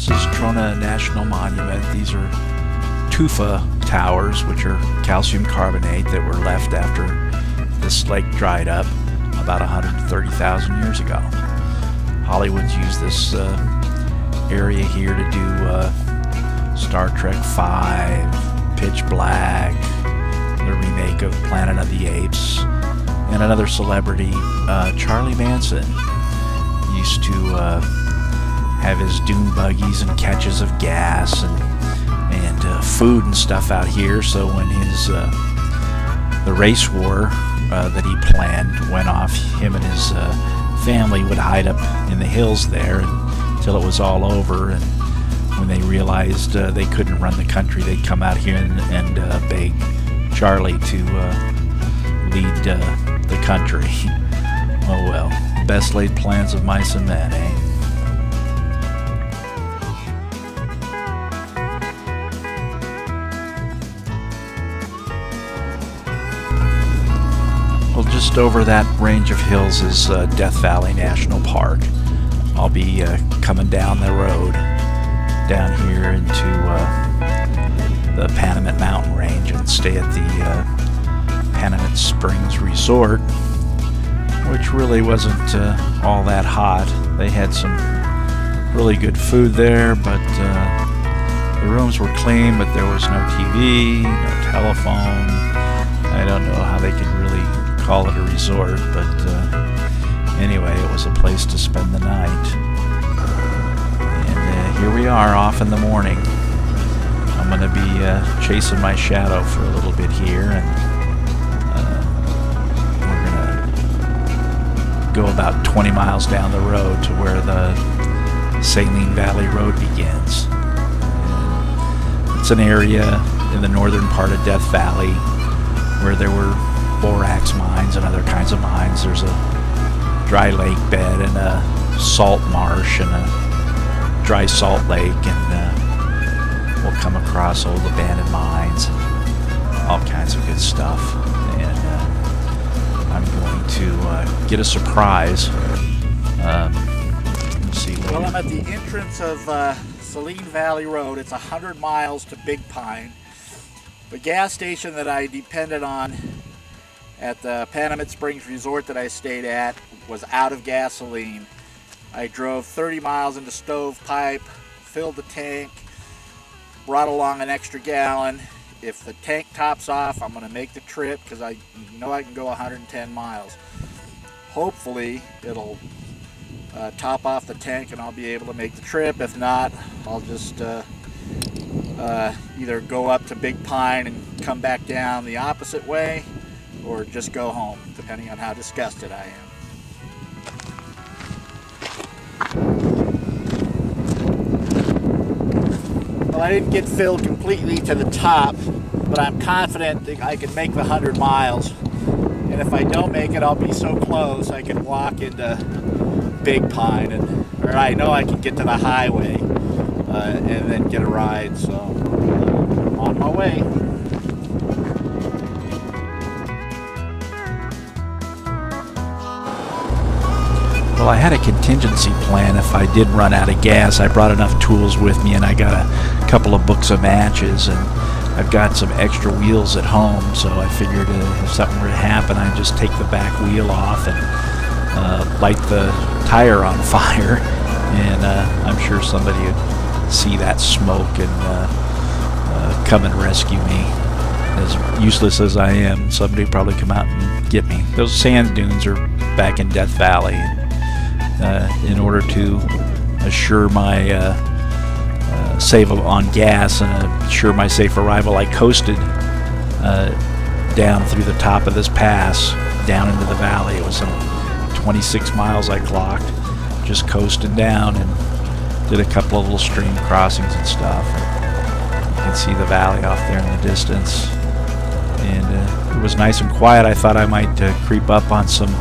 This is Trona National Monument. These are tufa towers, which are calcium carbonate that were left after this lake dried up about 130,000 years ago. Hollywood's used this area here to do Star Trek V, Pitch Black, the remake of Planet of the Apes, and another celebrity, Charlie Manson, used to have his dune buggies and catches of gas and food and stuff out here. So when his the race war that he planned went off, him and his family would hide up in the hills there until it was all over. And when they realized they couldn't run the country, they'd come out here and beg Charlie to lead the country. Oh well, best laid plans of mice and men, eh? Well, just over that range of hills is Death Valley National Park. I'll be coming down the road down here into the Panamint Mountain Range and stay at the Panamint Springs Resort, which really wasn't all that hot. They had some really good food there, but the rooms were clean, but there was no TV, no telephone. I don't know how they could really call it a resort, but anyway, it was a place to spend the night. And here we are off in the morning. I'm going to be chasing my shadow for a little bit here, and we're going to go about 20 miles down the road to where the Saline Valley Road begins. And it's an area in the northern part of Death Valley where there were borax mines and other kinds of mines. There's a dry lake bed and a salt marsh and a dry salt lake, and we'll come across old abandoned mines and all kinds of good stuff. And I'm going to get a surprise. Let's see. Well, I'm at the entrance of Saline Valley Road. It's 100 miles to Big Pine. The gas station that I depended on at the Panamint Springs Resort that I stayed at was out of gasoline. I drove 30 miles into Stovepipe, filled the tank, brought along an extra gallon. If the tank tops off, I'm going to make the trip because I know I can go 110 miles. Hopefully it'll top off the tank and I'll be able to make the trip. If not, I'll just either go up to Big Pine and come back down the opposite way, or just go home, depending on how disgusted I am. Well, I didn't get filled completely to the top, but I'm confident that I can make the 100 miles. And if I don't make it, I'll be so close I can walk into Big Pine, or I know I can get to the highway and then get a ride. So I'm on my way. Well, I had a contingency plan if I did run out of gas. I brought enough tools with me, and I got a couple of books of matches, and I've got some extra wheels at home, so I figured if something were to happen, I'd just take the back wheel off and light the tire on fire, and I'm sure somebody would see that smoke and come and rescue me. As useless as I am, somebody would probably come out and get me. Those sand dunes are back in Death Valley. In order to assure my save on gas and assure my safe arrival, I coasted down through the top of this pass down into the valley. It was some 26 miles I clocked, just coasting down, and did a couple of little stream crossings and stuff. You can see the valley off there in the distance, and it was nice and quiet. I thought I might creep up on some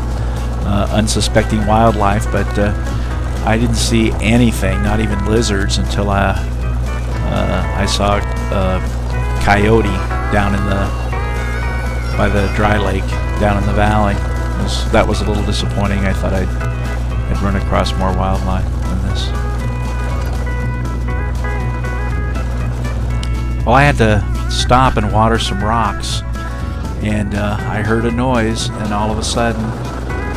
unsuspecting wildlife, but I didn't see anything, not even lizards, until I saw a coyote down in by the dry lake down in the valley. That was a little disappointing. I thought I'd run across more wildlife than this. Well, I had to stop and water some rocks, and I heard a noise, and all of a sudden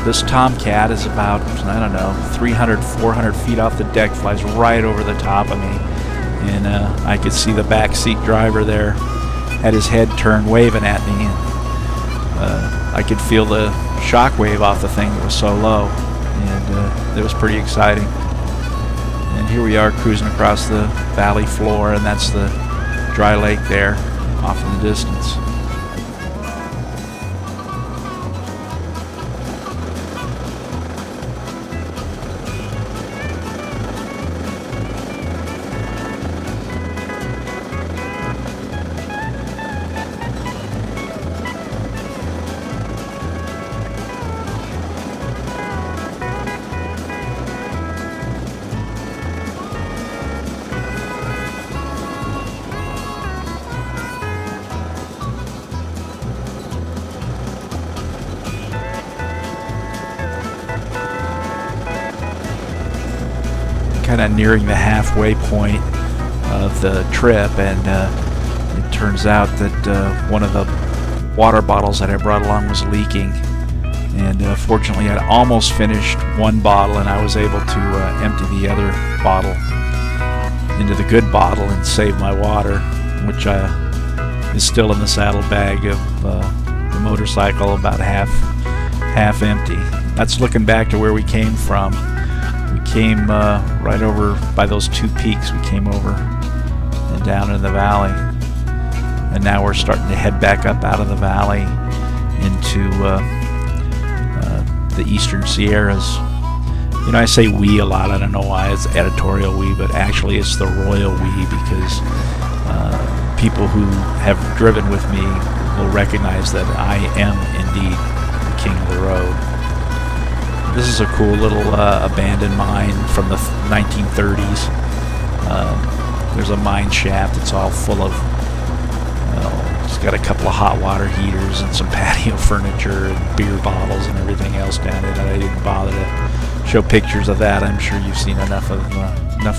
this tomcat is about, I don't know, 300, 400 feet off the deck, flies right over the top of me, and I could see the backseat driver there had his head turned waving at me, and I could feel the shock wave off the thing that was so low, and it was pretty exciting. And here we are cruising across the valley floor, and that's the dry lake there off in the distance. Kind of nearing the halfway point of the trip, and it turns out that one of the water bottles that I brought along was leaking, and fortunately I'd almost finished one bottle, and I was able to empty the other bottle into the good bottle and save my water, which is still in the saddlebag of the motorcycle, about half empty. That's looking back to where we came from. Came right over by those two peaks. We came over and down in the valley, and now we're starting to head back up out of the valley into the eastern Sierras. You know, I say we a lot. I don't know why it's editorial we, but actually it's the royal we, because people who have driven with me will recognize that I am indeed the king of the road. This is a cool little abandoned mine from the 1930s. There's a mine shaft. It's all full of, it's got a couple of hot water heaters and some patio furniture and beer bottles and everything else down there that I didn't bother to show pictures of that. I'm sure you've seen enough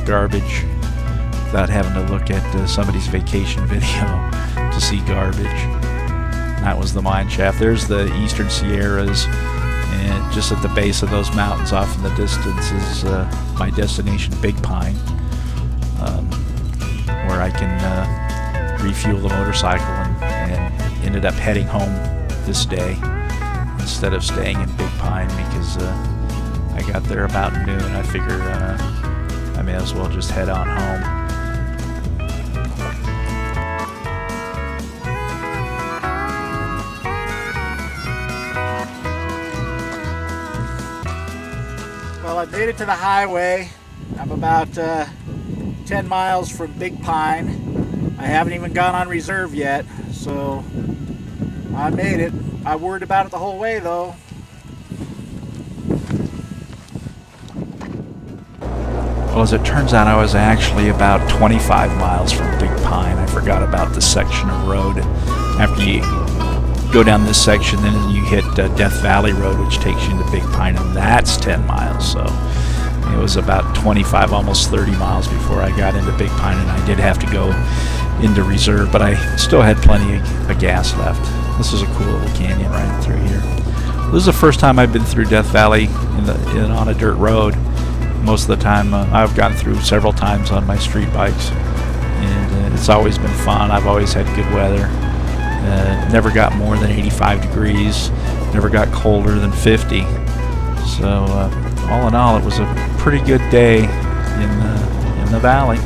garbage without having to look at somebody's vacation video to see garbage. And that was the mine shaft. There's the eastern Sierras. And just at the base of those mountains off in the distance is my destination, Big Pine, where I can refuel the motorcycle, and ended up heading home this day instead of staying in Big Pine, because I got there about noon. I figured I may as well just head on home. Well, I made it to the highway. I'm about 10 miles from Big Pine. I haven't even gone on reserve yet, so I made it. I worried about it the whole way, though. Well, as it turns out, I was actually about 25 miles from Big Pine. I forgot about the section of road. After you go down this section, then you hit Death Valley Road, which takes you into Big Pine, and that's 10 miles. So it was about 25, almost 30 miles before I got into Big Pine, and I did have to go into reserve, but I still had plenty of gas left. This is a cool little canyon right through here. This is the first time I've been through Death Valley on a dirt road. Most of the time I've gone through several times on my street bikes, and it's always been fun. I've always had good weather. Never got more than 85 degrees, never got colder than 50. So all in all, it was a pretty good day in the valley.